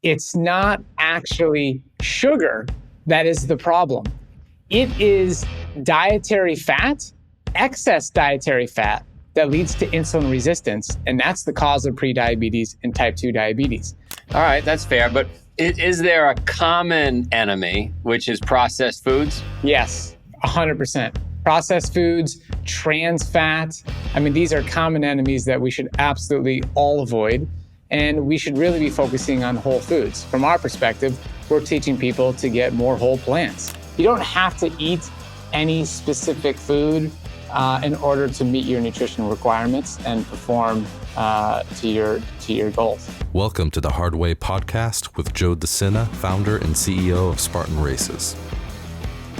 It's not actually sugar that is the problem. It is dietary fat, excess dietary fat, that leads to insulin resistance. And that's the cause of prediabetes and type 2 diabetes. All right, that's fair. But is there a common enemy, which is processed foods? Yes, 100%. Processed foods, trans fat. I mean, these are common enemies that we should absolutely all avoid. And we should really be focusing on whole foods. From our perspective, we're teaching people to get more whole plants. You don't have to eat any specific food in order to meet your nutritional requirements and perform to your goals. Welcome to the Hard Way podcast with Joe De Sena, founder and CEO of Spartan Races.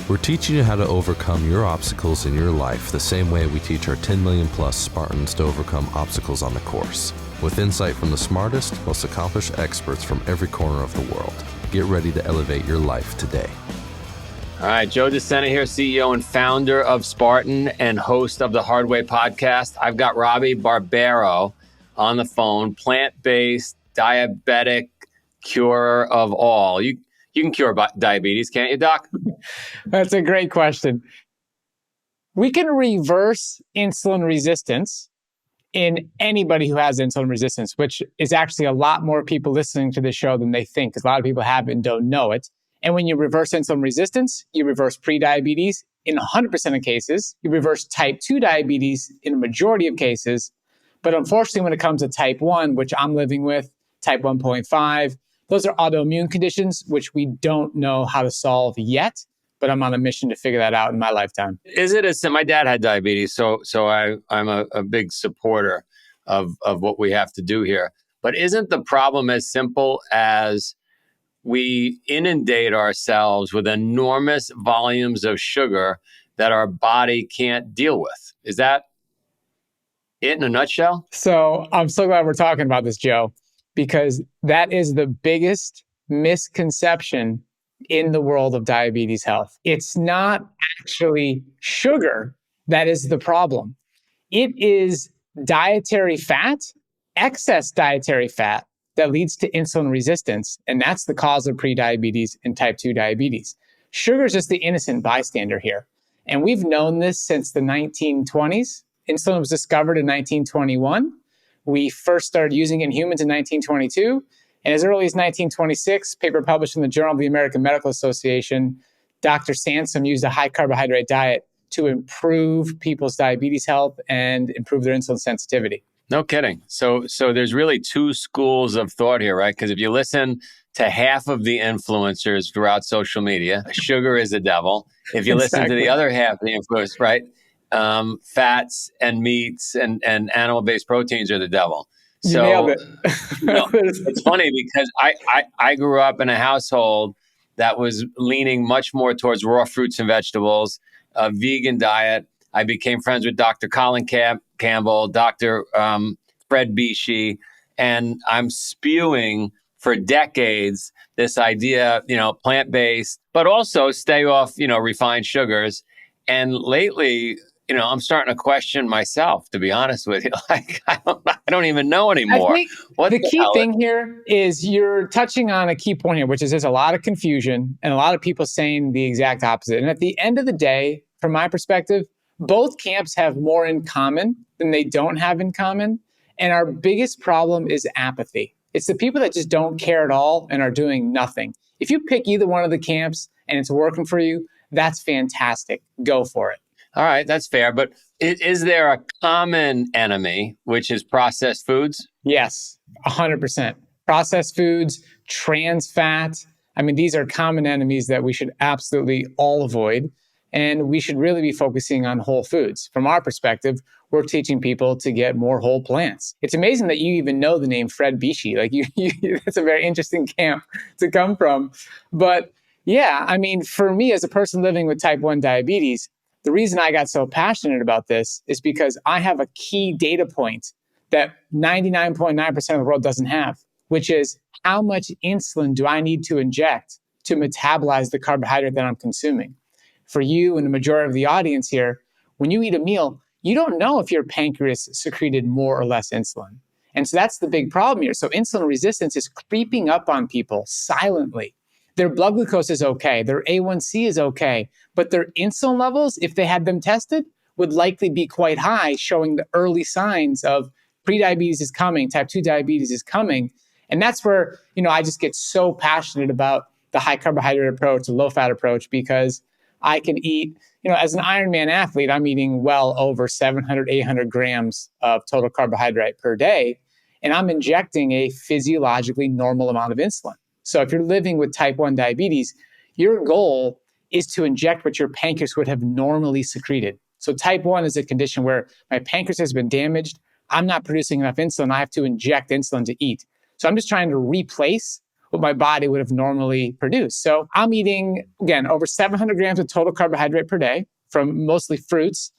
We're teaching you how to overcome your obstacles in your life the same way we teach our 10 million plus Spartans to overcome obstacles on the course. With insight from the smartest, most accomplished experts from every corner of the world. Get ready to elevate your life today. All right, Joe De Sena here, CEO and founder of Spartan and host of the Hard Way podcast. I've got Robbie Barbero on the phone, plant-based, diabetic curer of all. You can cure diabetes, can't you, Doc? That's a great question. We can reverse insulin resistance in anybody who has insulin resistance, which is actually a lot more people listening to this show than they think, because a lot of people have it and don't know it. And when you reverse insulin resistance, you reverse prediabetes in 100% of cases. You reverse type 2 diabetes in a majority of cases. But unfortunately, when it comes to type 1, which I'm living with, type 1.5, those are autoimmune conditions, which we don't know how to solve yet. But I'm on a mission to figure that out in my lifetime. Is it as my dad had diabetes, so I'm a big supporter of what we have to do here. But isn't the problem as simple as we inundate ourselves with enormous volumes of sugar that our body can't deal with? Is that it in a nutshell? So I'm so glad we're talking about this, Joe, because that is the biggest misconception in the world of diabetes health. It's not actually sugar that is the problem. It is dietary fat, excess dietary fat, that leads to insulin resistance. And that's the cause of prediabetes and type 2 diabetes. Sugar is just the innocent bystander here. And we've known this since the 1920s. Insulin was discovered in 1921. We first started using it in humans in 1922. And as early as 1926, paper published in the Journal of the American Medical Association, Dr. Sansom used a high carbohydrate diet to improve people's diabetes health and improve their insulin sensitivity. No kidding. So there's really two schools of thought here, right? Because if you listen to half of the influencers throughout social media, sugar is the devil. If you listen to the other half of the influencers, right, fats and meats and animal-based proteins are the devil. You nailed it. It's funny because I grew up in a household that was leaning much more towards raw fruits and vegetables, a vegan diet. I became friends with Dr. Colin Campbell, Dr. Fred Bishi, and I'm spewing for decades this idea, plant-based, but also stay off, refined sugars. And lately, I'm starting to question myself, to be honest with you. Like, I don't even know anymore. I think the key thing here is you're touching on a key point here, which is there's a lot of confusion and a lot of people saying the exact opposite. And at the end of the day, from my perspective, both camps have more in common than they don't have in common. And our biggest problem is apathy. It's the people that just don't care at all and are doing nothing. If you pick either one of the camps and it's working for you, that's fantastic. Go for it. All right, that's fair. But is there a common enemy, which is processed foods? Yes, 100%. Processed foods, trans fat. I mean, these are common enemies that we should absolutely all avoid. And we should really be focusing on whole foods. From our perspective, we're teaching people to get more whole plants. It's amazing that you even know the name Fred Bishi. Like that's a very interesting camp to come from. But yeah, I mean, for me as a person living with type 1 diabetes, the reason I got so passionate about this is because I have a key data point that 99.9% of the world doesn't have, which is how much insulin do I need to inject to metabolize the carbohydrate that I'm consuming? For you and the majority of the audience here, when you eat a meal, you don't know if your pancreas secreted more or less insulin. And so that's the big problem here. So insulin resistance is creeping up on people silently. Their blood glucose is okay, their A1C is okay, but their insulin levels, if they had them tested, would likely be quite high, showing the early signs of prediabetes is coming, type 2 diabetes is coming. And that's where, I just get so passionate about the high carbohydrate approach, the low fat approach, because I can eat, as an Ironman athlete, I'm eating well over 700, 800 grams of total carbohydrate per day. And I'm injecting a physiologically normal amount of insulin. So if you're living with type 1 diabetes, your goal is to inject what your pancreas would have normally secreted. So type 1 is a condition where my pancreas has been damaged. I'm not producing enough insulin. I have to inject insulin to eat. So I'm just trying to replace what my body would have normally produced. So I'm eating, again, over 700 grams of total carbohydrate per day from mostly fruits.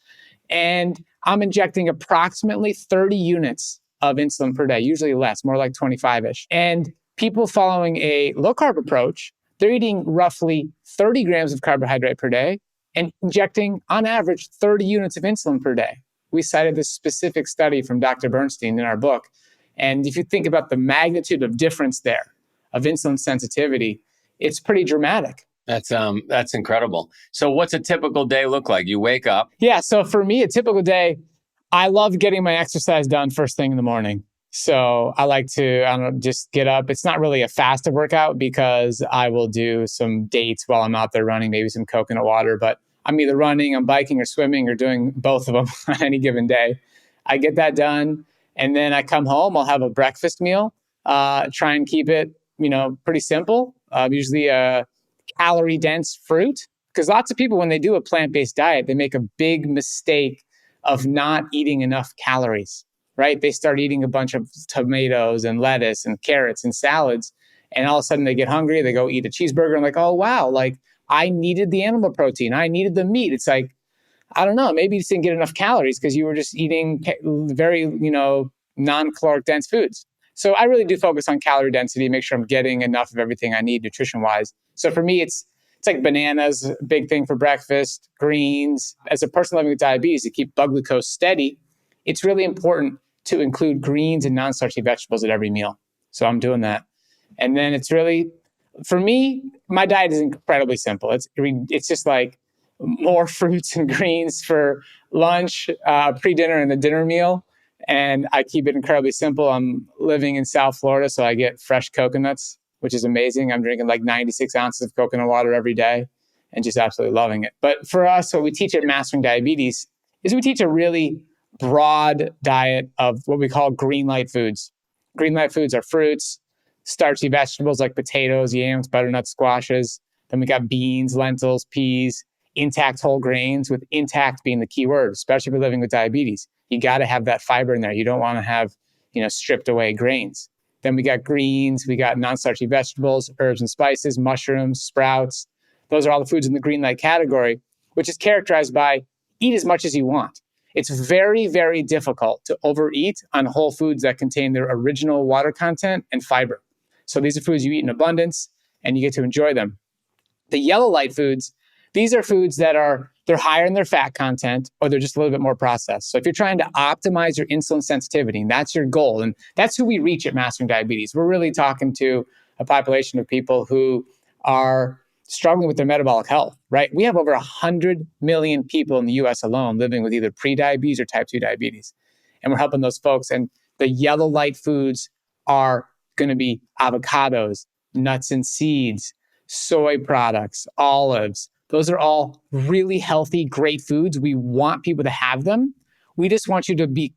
And I'm injecting approximately 30 units of insulin per day, usually less, more like 25-ish. And people following a low carb approach, they're eating roughly 30 grams of carbohydrate per day and injecting, on average, 30 units of insulin per day. We cited this specific study from Dr. Bernstein in our book. And if you think about the magnitude of difference there, of insulin sensitivity, it's pretty dramatic. That's incredible. So what's a typical day look like? You wake up. Yeah. So for me, a typical day, I love getting my exercise done first thing in the morning. So I like to, just get up. It's not really a fasted workout because I will do some dates while I'm out there running, maybe some coconut water, but I'm either running, I'm biking or swimming or doing both of them on any given day. I get that done. And then I come home, I'll have a breakfast meal, try and keep it, pretty simple. Usually a calorie dense fruit, because lots of people, when they do a plant-based diet, they make a big mistake of not eating enough calories, right? They start eating a bunch of tomatoes and lettuce and carrots and salads. And all of a sudden they get hungry. They go eat a cheeseburger and like, oh, wow, like I needed the animal protein. I needed the meat. It's like, I don't know, maybe you just didn't get enough calories because you were just eating very, non-caloric dense foods. So I really do focus on calorie density, make sure I'm getting enough of everything I need nutrition-wise. So for me, it's like bananas, big thing for breakfast, greens. As a person living with diabetes, to keep blood glucose steady, it's really important to include greens and non-starchy vegetables at every meal. So I'm doing that. And then it's really, for me, my diet is incredibly simple. It's just like more fruits and greens for lunch, pre-dinner, and the dinner meal. And I keep it incredibly simple. I'm living in South Florida, so I get fresh coconuts, which is amazing. I'm drinking like 96 ounces of coconut water every day and just absolutely loving it. But for us, what we teach at Mastering Diabetes is we teach a really broad diet of what we call green light foods. Green light foods are fruits, starchy vegetables like potatoes, yams, butternuts, squashes. Then we got beans, lentils, peas, intact whole grains, with intact being the key word, especially if you're living with diabetes. You got to have that fiber in there. You don't want to have, stripped away grains. Then we got greens, we got non-starchy vegetables, herbs and spices, mushrooms, sprouts. Those are all the foods in the green light category, which is characterized by eat as much as you want. It's very, very difficult to overeat on whole foods that contain their original water content and fiber. So these are foods you eat in abundance and you get to enjoy them. The yellow light foods, these are foods that they're higher in their fat content, or they're just a little bit more processed. So if you're trying to optimize your insulin sensitivity, and that's your goal, and that's who we reach at Mastering Diabetes. We're really talking to a population of people who are struggling with their metabolic health, right? We have over 100 million people in the US alone living with either pre-diabetes or type 2 diabetes. And we're helping those folks. And the yellow light foods are going to be avocados, nuts and seeds, soy products, olives. Those are all really healthy, great foods. We want people to have them. We just want you to be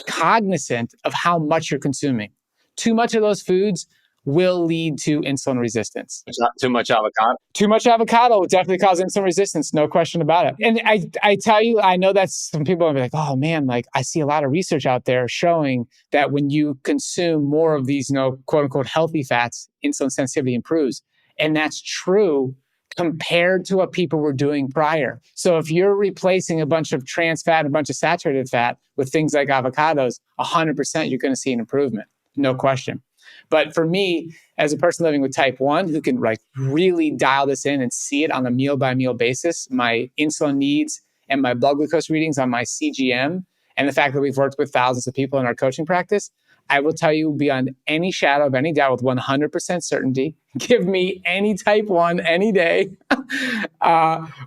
cognizant of how much you're consuming. Too much of those foods will lead to insulin resistance. It's not too much avocado. Too much avocado will definitely cause insulin resistance, no question about it. And I tell you, I know that some people will be like, oh man, like I see a lot of research out there showing that when you consume more of these, quote unquote, healthy fats, insulin sensitivity improves. And that's true compared to what people were doing prior. So if you're replacing a bunch of trans fat and a bunch of saturated fat with things like avocados, 100% you're going to see an improvement, no question. But for me, as a person living with type 1 who can like really dial this in and see it on a meal by meal basis, my insulin needs and my blood glucose readings on my CGM, and the fact that we've worked with thousands of people in our coaching practice, I will tell you beyond any shadow of any doubt with 100% certainty, give me any type 1 any day.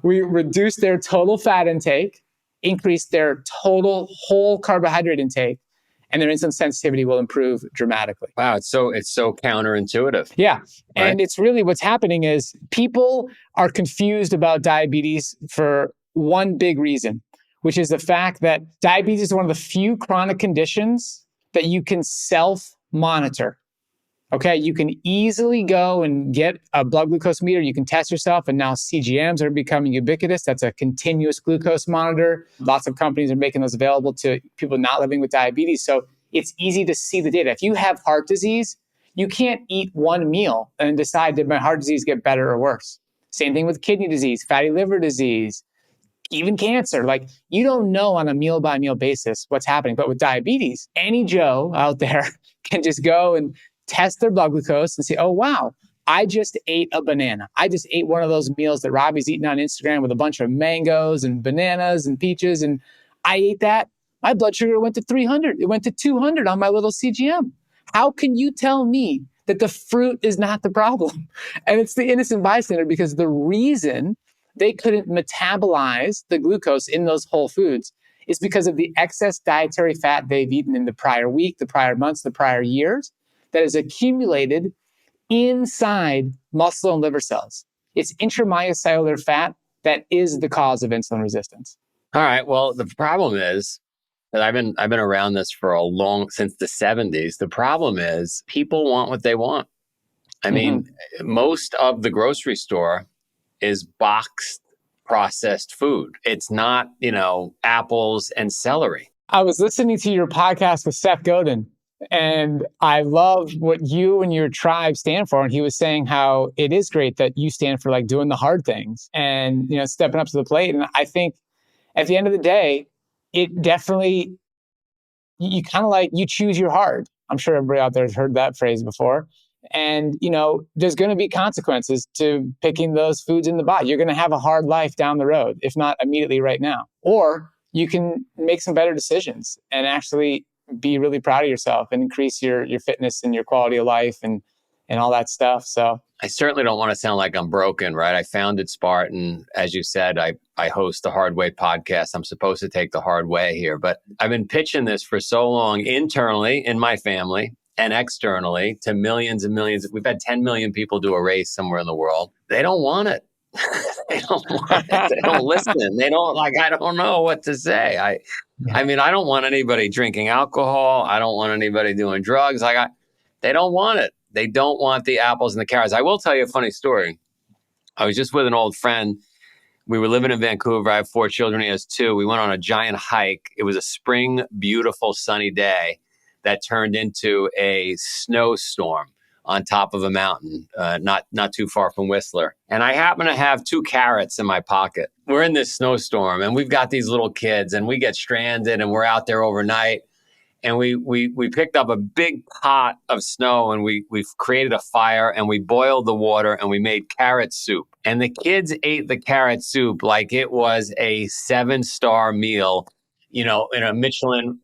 We reduce their total fat intake, increase their total whole carbohydrate intake, and their insulin sensitivity will improve dramatically. Wow, it's so counterintuitive. Yeah. Right? And it's really what's happening is people are confused about diabetes for one big reason, which is the fact that diabetes is one of the few chronic conditions that you can self-monitor. Okay, you can easily go and get a blood glucose meter. You can test yourself, and now CGMs are becoming ubiquitous. That's a continuous glucose monitor. Lots of companies are making those available to people not living with diabetes. So it's easy to see the data. If you have heart disease, you can't eat one meal and decide, did my heart disease get better or worse? Same thing with kidney disease, fatty liver disease, even cancer. Like, you don't know on a meal by meal basis what's happening. But with diabetes, any Joe out there can just go and test their blood glucose and say, oh, wow, I just ate a banana. I just ate one of those meals that Robbie's eating on Instagram with a bunch of mangoes and bananas and peaches. And I ate that. My blood sugar went to 300. It went to 200 on my little CGM. How can you tell me that the fruit is not the problem? And it's the innocent bystander, because the reason they couldn't metabolize the glucose in those whole foods is because of the excess dietary fat they've eaten in the prior week, the prior months, the prior years, that is accumulated inside muscle and liver cells. It's intramyocellular fat that is the cause of insulin resistance. All right. Well, the problem is that I've been around this for since the 70s. The problem is people want what they want. I mean, most of the grocery store is boxed processed food. It's not, apples and celery. I was listening to your podcast with Seth Godin, and I love what you and your tribe stand for. And he was saying how it is great that you stand for like doing the hard things and, stepping up to the plate. And I think at the end of the day, it definitely, you kind of like, you choose your hard. I'm sure everybody out there has heard that phrase before. And, there's going to be consequences to picking those foods in the box. You're going to have a hard life down the road, if not immediately right now. Or you can make some better decisions and actually be really proud of yourself and increase your fitness and your quality of life and all that stuff. So I certainly don't want to sound like I'm broken, right? I founded Spartan. As you said, I host the Hard Way podcast. I'm supposed to take the hard way here, but I've been pitching this for so long internally in my family and externally to millions and millions. We've had 10 million people do a race somewhere in the world. They don't want it. They don't want it. They don't listen. They don't I don't know what to say. I mean, I don't want anybody drinking alcohol. I don't want anybody doing drugs. They don't want it. They don't want the apples and the carrots. I will tell you a funny story. I was just with an old friend. We were living in Vancouver. I have 4 children. He has 2. We went on a giant hike. It was a spring, beautiful, sunny day that turned into a snowstorm on top of a mountain, not too far from Whistler. And I happen to have 2 carrots in my pocket. We're in this snowstorm, and we've got these little kids, and we get stranded, and we're out there overnight. And we picked up a big pot of snow, and we've created a fire, and we boiled the water, and we made carrot soup. And the kids ate the carrot soup like it was a 7-star meal, in a Michelin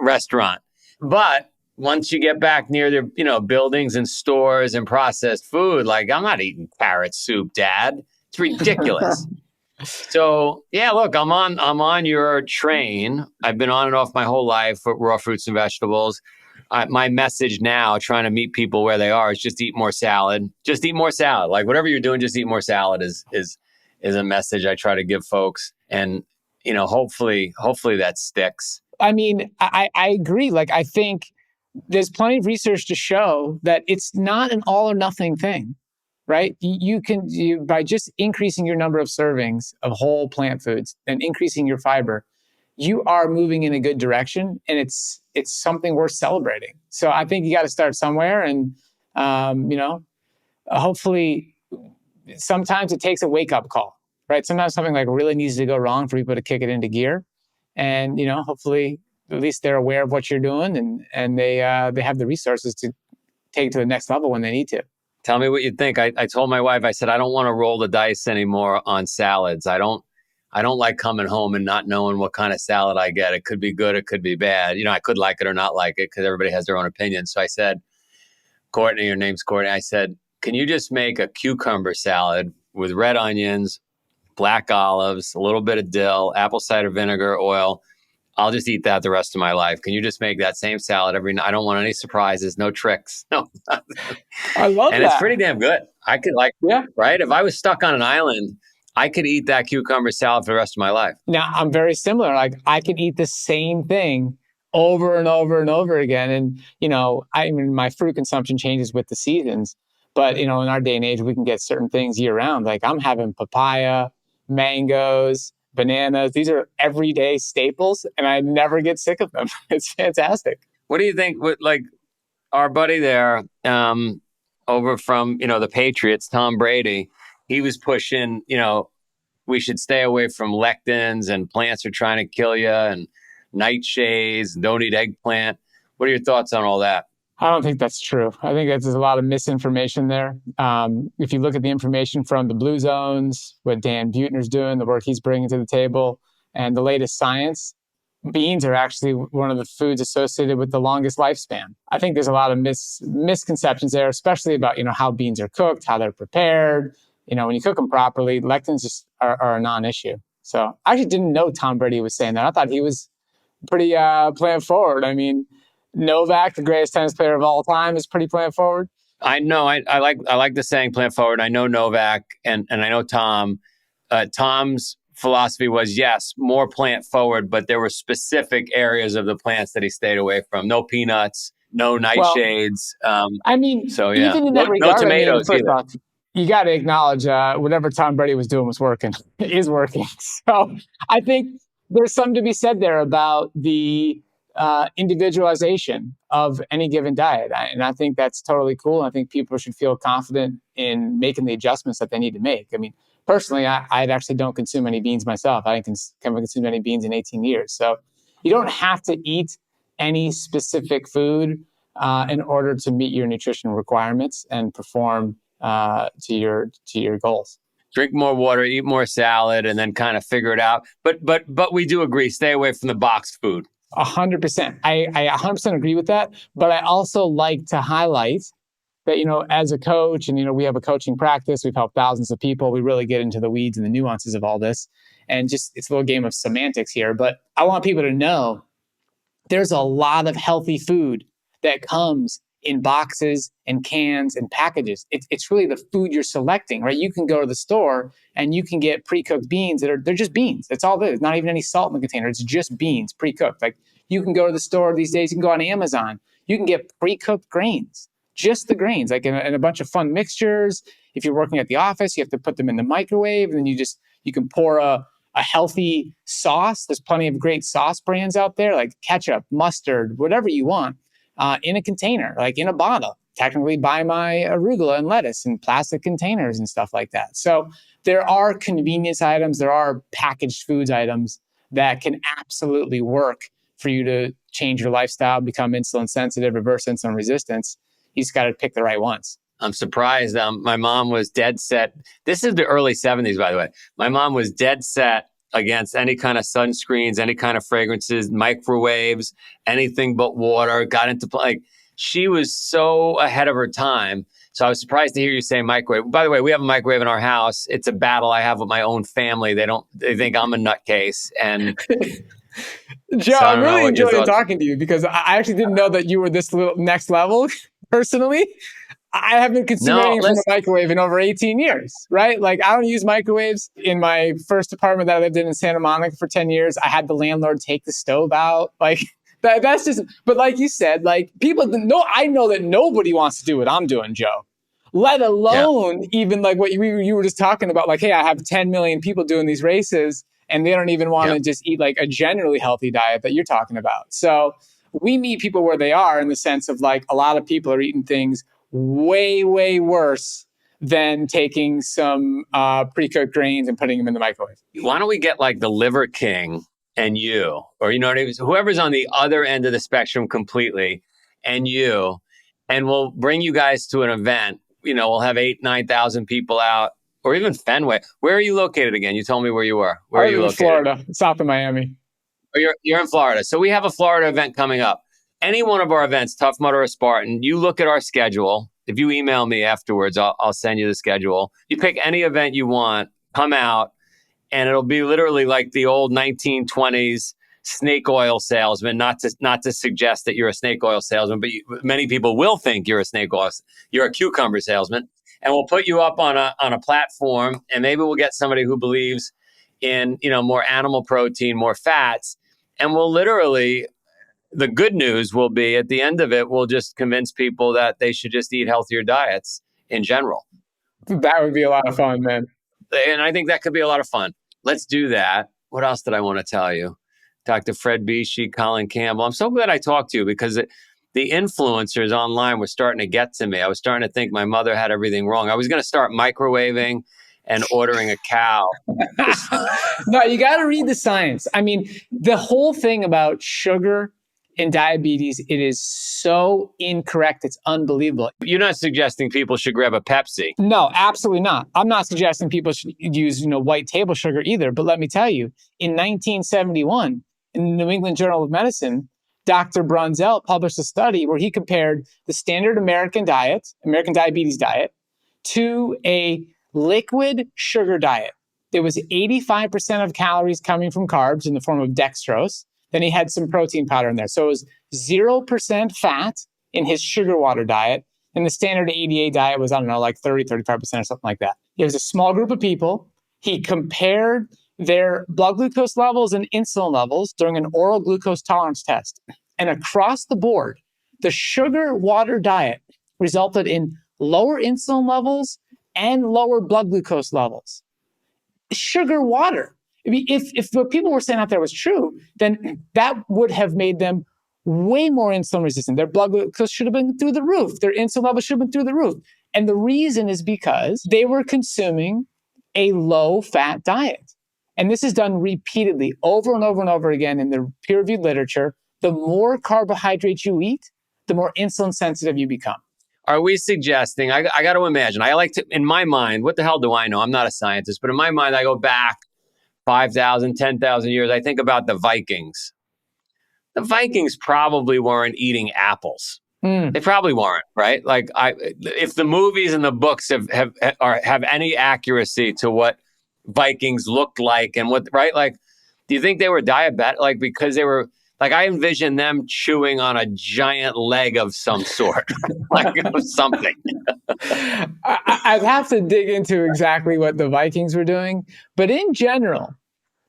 restaurant. But once you get back near their, buildings and stores and processed food, I'm not eating carrot soup, Dad. It's ridiculous. So yeah, look, I'm on your train. I've been on and off my whole life for raw fruits and vegetables. My message now, trying to meet people where they are, is just eat more salad. Just eat more salad. Like whatever you're doing, just eat more salad is a message I try to give folks. And hopefully that sticks. I mean, I agree. I think there's plenty of research to show that it's not an all or nothing thing, right? You can by just increasing your number of servings of whole plant foods and increasing your fiber, you are moving in a good direction, and it's something worth celebrating. So I think you got to start somewhere, and hopefully, sometimes it takes a wake up call, right? Sometimes something really needs to go wrong for people to kick it into gear. And, hopefully at least they're aware of what you're doing, and they have the resources to take it to the next level when they need to. Tell me what you think. I told my wife, I said, I don't want to roll the dice anymore on salads. I don't I don't like coming home and not knowing what kind of salad I get. It could be good, it could be bad. I could like it or not like it because everybody has their own opinion. So I said, Courtney, your name's Courtney. I said, can you just make a cucumber salad with red onions, black olives, a little bit of dill, apple cider vinegar, oil? I'll just eat that the rest of my life. Can you just make that same salad every night? I don't want any surprises, no tricks. No. I love And that. it's pretty damn good. I could right? If I was stuck on an island, I could eat that cucumber salad for the rest of my life. Now, I'm very similar. Like, I can eat the same thing over and over and over again. And, my fruit consumption changes with the seasons. But, in our day and age, we can get certain things year round. Like, I'm having papaya, mangoes, bananas. These are everyday staples, and I never get sick of them. It's fantastic. What do you think with, like, our buddy there over from, the Patriots, Tom Brady? He was pushing, we should stay away from lectins and plants are trying to kill you and nightshades, don't eat eggplant. What are your thoughts on all that? I don't think that's true. I think there's a lot of misinformation there. If you look at the information from the Blue Zones, what Dan Buettner's doing, the work he's bringing to the table, and the latest science, beans are actually one of the foods associated with the longest lifespan. I think there's a lot of misconceptions there, especially about, how beans are cooked, how they're prepared. When you cook them properly, lectins just are a non-issue. So I actually didn't know Tom Brady was saying that. I thought he was pretty plant forward. I mean, Novak, the greatest tennis player of all time, is pretty plant forward. I know. I like the saying plant forward. I know Novak and I know Tom. Tom's philosophy was, yes, more plant forward, but there were specific areas of the plants that he stayed away from. No peanuts, no nightshades. Even in that regard, no tomatoes first either. off, you got to acknowledge whatever Tom Brady was doing was working, is working. So I think there's something to be said there about the individualization of any given diet. And I think that's totally cool. I think people should feel confident in making the adjustments that they need to make. I mean, personally, I actually don't consume any beans myself. I haven't consumed any beans in 18 years. So you don't have to eat any specific food in order to meet your nutrition requirements and perform to your goals. Drink more water, eat more salad, and then kind of figure it out. But we do agree, stay away from the boxed food. 100%. I 100% agree with that. But I also like to highlight that, as a coach, and, we have a coaching practice, we've helped thousands of people. We really get into the weeds and the nuances of all this. And just, it's a little game of semantics here. But I want people to know there's a lot of healthy food that comes in boxes and cans and packages. It's really the food you're selecting, right? You can go to the store and you can get pre-cooked beans they're just beans. That's all it is. Not even any salt in the container. It's just beans, pre-cooked. Like, you can go to the store these days, you can go on Amazon, you can get pre-cooked grains, just the grains, like in a bunch of fun mixtures. If you're working at the office, you have to put them in the microwave, and then you can pour a healthy sauce. There's plenty of great sauce brands out there, like ketchup, mustard, whatever you want. In a container, like in a bottle. Technically buy my arugula and lettuce in plastic containers and stuff like that. So there are convenience items, there are packaged foods items that can absolutely work for you to change your lifestyle, become insulin sensitive, reverse insulin resistance. You just got to pick the right ones. I'm surprised. My mom was dead set. This is the early 70s, by the way. My mom was dead set against any kind of sunscreens, any kind of fragrances, microwaves, anything but water. Got into she was so ahead of her time. So I was surprised to hear you say microwave. By the way, we have a microwave in our house. It's a battle I have with my own family. They think I'm a nutcase. And Joe, I'm really enjoying talking to you because I actually didn't know that you were this little next level personally. I haven't consumed anything from a microwave in over 18 years, right? Like, I don't use microwaves. In my first apartment that I lived in Santa Monica for 10 years, I had the landlord take the stove out. Like, that's just, but like you said, like, people know, I know that nobody wants to do what I'm doing, Joe, let alone even like what you were just talking about. Like, hey, I have 10 million people doing these races and they don't even want to just eat like a generally healthy diet that you're talking about. So we meet people where they are, in the sense of, like, a lot of people are eating things way, way worse than taking some pre-cooked grains and putting them in the microwave. Why don't we get like the Liver King and you, or, whoever's on the other end of the spectrum completely, and you, and we'll bring you guys to an event. We'll have 8,000-9,000 people out. or even Fenway. Where are you located again? You told me where you were. Where I are you live in located? Florida, south of Miami. Oh, you're in Florida. So we have a Florida event coming up. Any one of our events, Tough Mudder or Spartan, you look at our schedule. If you email me afterwards, I'll send you the schedule. You pick any event you want, come out, and it'll be literally like the old 1920s snake oil salesman. Not to suggest that you're a snake oil salesman, but many people will think you're a cucumber salesman. And we'll put you up on a platform, and maybe we'll get somebody who believes in more animal protein, more fats, and we'll literally. The good news will be at the end of it, we'll just convince people that they should just eat healthier diets in general. That would be a lot of fun, man. And I think that could be a lot of fun. Let's do that. What else did I want to tell you? Dr. Fred Bishi, Colin Campbell. I'm so glad I talked to you because the influencers online were starting to get to me. I was starting to think my mother had everything wrong. I was going to start microwaving and ordering a cow. No, you got to read the science. I mean, the whole thing about sugar and diabetes, it is so incorrect. It's unbelievable. You're not suggesting people should grab a Pepsi. No, absolutely not. I'm not suggesting people should use, white table sugar either. But let me tell you, in 1971, in the New England Journal of Medicine, Dr. Brunzell published a study where he compared the standard American diabetes diet, to a liquid sugar diet. There was 85% of calories coming from carbs in the form of dextrose. Then he had some protein powder in there. So it was 0% fat in his sugar water diet. And the standard ADA diet was, 30, 35% or something like that. It was a small group of people. He compared their blood glucose levels and insulin levels during an oral glucose tolerance test. And across the board, the sugar water diet resulted in lower insulin levels and lower blood glucose levels. Sugar water. I mean, if what people were saying out there was true, then that would have made them way more insulin resistant. Their blood glucose should have been through the roof. Their insulin level should have been through the roof. And the reason is because they were consuming a low-fat diet. And this is done repeatedly over and over and over again in the peer-reviewed literature. The more carbohydrates you eat, the more insulin sensitive you become. Are we suggesting, I got to imagine, I like to, in my mind, what the hell do I know? I'm not a scientist, but in my mind, I go back 5,000, 10,000 years. I think about the Vikings. The Vikings probably weren't eating apples. They probably weren't, right? Like, if the movies and the books have any accuracy to what Vikings looked like and what, right? Like, do you think they were diabetic? Like, because they were, like, I envision them chewing on a giant leg of some sort, like of something. I'd have to dig into exactly what the Vikings were doing. But in general,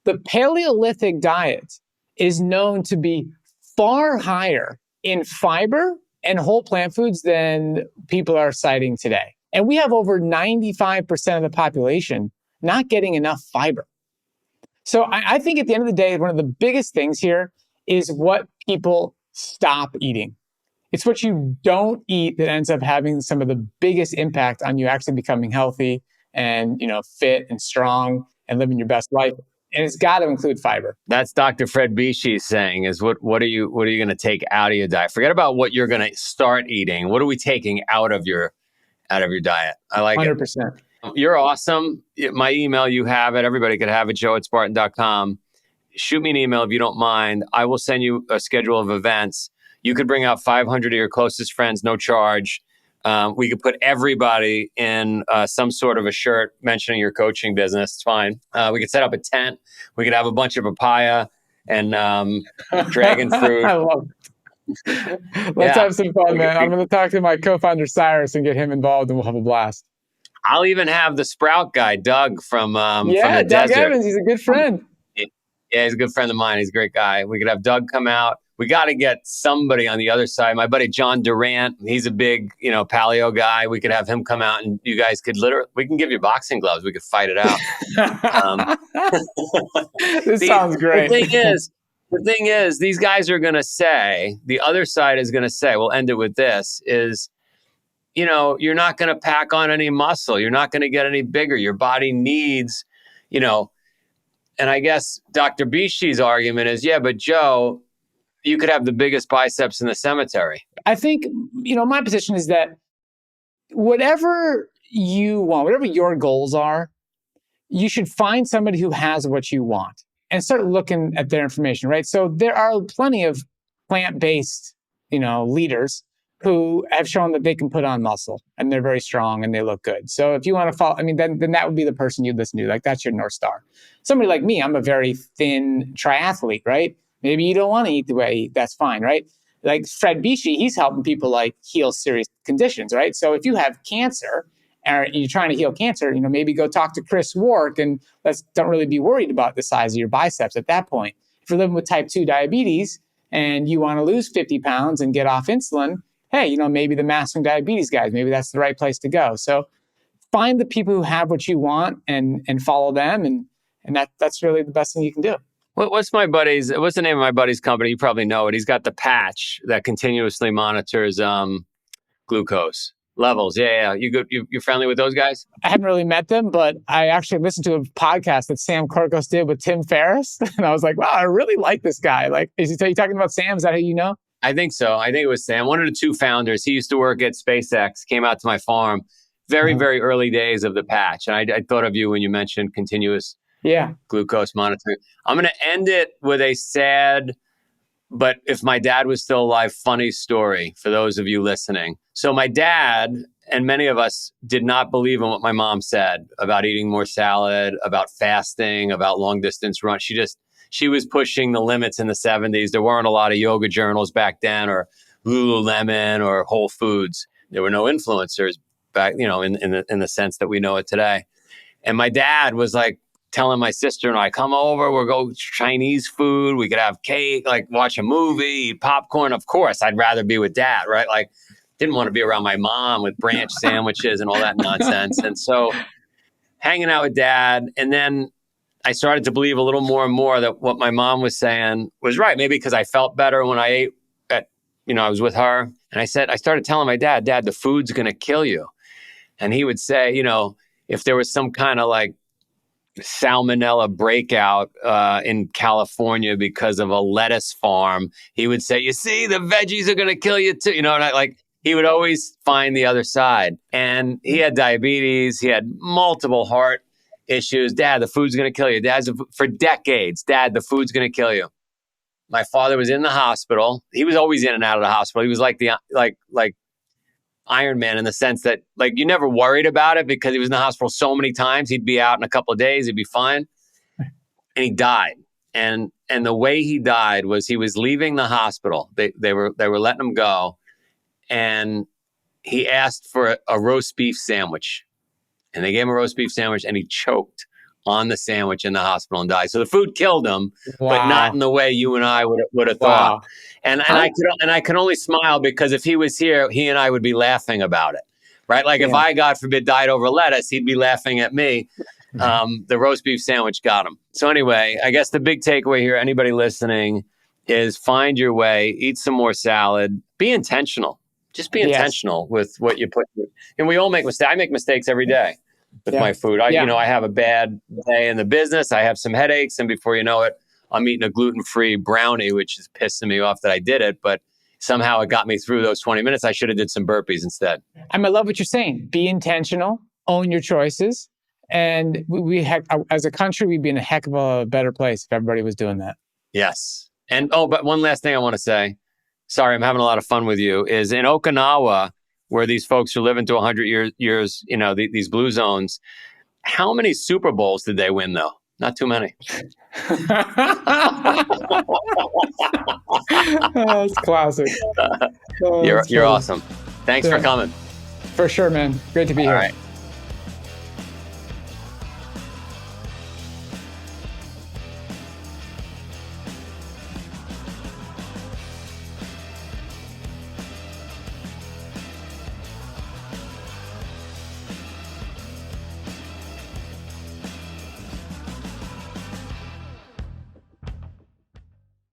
the Paleolithic diet is known to be far higher in fiber and whole plant foods than people are citing today. And we have over 95% of the population not getting enough fiber. So I think at the end of the day, one of the biggest things here is what people stop eating. It's what you don't eat that ends up having some of the biggest impact on you actually becoming healthy and, fit and strong and living your best life. And it's got to include fiber. That's Dr. Fred Bishi saying is what are you going to take out of your diet? Forget about what you're going to start eating. What are we taking out of your diet? I like 100%. it. You're awesome. My email, you have it. Everybody could have it, joe@spartan.com. Shoot me an email if you don't mind. I will send you a schedule of events. You could bring out 500 of your closest friends, no charge. We could put everybody in some sort of a shirt mentioning your coaching business. It's fine. We could set up a tent. We could have a bunch of papaya and dragon fruit. I love it. Let's have some fun, man. I'm going to talk to my co-founder, Cyrus, and get him involved, and we'll have a blast. I'll even have the Sprout guy, Doug, from the Doug desert. Evans. He's a good friend. Yeah, he's a good friend of mine. He's a great guy. We could have Doug come out. We got to get somebody on the other side. My buddy John Durant, he's a big, paleo guy. We could have him come out, and you guys could we can give you boxing gloves. We could fight it out. This sounds great. The thing is, these guys are going to say, the other side is going to say, we'll end it with this, is, you're not going to pack on any muscle. You're not going to get any bigger. Your body needs, and I guess Dr. Bishi's argument is, yeah, but Joe, you could have the biggest biceps in the cemetery. I think, my position is that whatever you want, whatever your goals are, you should find somebody who has what you want and start looking at their information, right? So there are plenty of plant-based, leaders who have shown that they can put on muscle and they're very strong and they look good. So if you want to follow, then that would be the person you'd listen to. Like, that's your North Star. Somebody like me, I'm a very thin triathlete, right? Maybe you don't want to eat the way I eat. That's fine, right? Like Fred Bishi, he's helping people like heal serious conditions, right? So if you have cancer or you're trying to heal cancer, maybe go talk to Chris Wark and don't really be worried about the size of your biceps at that point. If you're living with type 2 diabetes and you want to lose 50 pounds and get off insulin, hey, maybe the Mastering Diabetes guys, maybe that's the right place to go. So find the people who have what you want and follow them. And that's really the best thing you can do. What's the name of my buddy's company? You probably know it. He's got the patch that continuously monitors glucose levels. Yeah. You're friendly with those guys? I haven't really met them, but I actually listened to a podcast that Sam Korkos did with Tim Ferriss. And I was like, wow, I really like this guy. Like, are you talking about Sam? Is that who you know? I think so. I think it was Sam, one of the two founders. He used to work at SpaceX, came out to my farm, very, very early days of the patch. And I thought of you when you mentioned continuous glucose monitoring. I'm going to end it with a sad, but if my dad was still alive, funny story for those of you listening. So my dad and many of us did not believe in what my mom said about eating more salad, about fasting, about long distance run. She was pushing the limits in the 70s. There weren't a lot of yoga journals back then, or Lululemon or Whole Foods. There were no influencers back, in the sense that we know it today. And my dad was like telling my sister and I, come over, we'll go Chinese food. We could have cake, like watch a movie, eat popcorn. Of course, I'd rather be with dad, right? Like, didn't want to be around my mom with branch sandwiches and all that nonsense. And so hanging out with dad. And then I started to believe a little more and more that what my mom was saying was right. Maybe because I felt better when I ate I was with her. And I started telling my dad, the food's going to kill you. And he would say, if there was some kind of like salmonella breakout in California because of a lettuce farm, he would say, you see, the veggies are going to kill you too. And he would always find the other side. And he had diabetes. He had multiple heart issues. Dad, the food's going to kill you. For decades, Dad, the food's going to kill you. My father was in the hospital. He was always in and out of the hospital. He was like like Iron Man in the sense that like you never worried about it because he was in the hospital so many times. He'd be out in a couple of days. He'd be fine. And he died. And the way he died was he was leaving the hospital. They were letting him go. And he asked for a roast beef sandwich. And they gave him a roast beef sandwich and he choked on the sandwich in the hospital and died. So the food killed him, but not in the way you and I would have thought. And I could only smile because if he was here, he and I would be laughing about it, right? Like if I, God forbid, died over lettuce, he'd be laughing at me. The roast beef sandwich got him. So anyway, I guess the big takeaway here, anybody listening, is find your way, eat some more salad, be intentional. Just be intentional with what you put. And we all make mistakes. I make mistakes every day with my food. I have a bad day in the business. I have some headaches. And before you know it, I'm eating a gluten-free brownie, which is pissing me off that I did it. But somehow it got me through those 20 minutes. I should have did some burpees instead. I love what you're saying. Be intentional. Own your choices. And as a country, we'd be in a heck of a better place if everybody was doing that. Yes. And but one last thing I want to say. Sorry, I'm having a lot of fun with you, is in Okinawa, where these folks are living to 100 years, these blue zones, how many Super Bowls did they win, though? Not too many. That's classic. You're awesome. Thanks for coming. For sure, man. Great to be here. All right.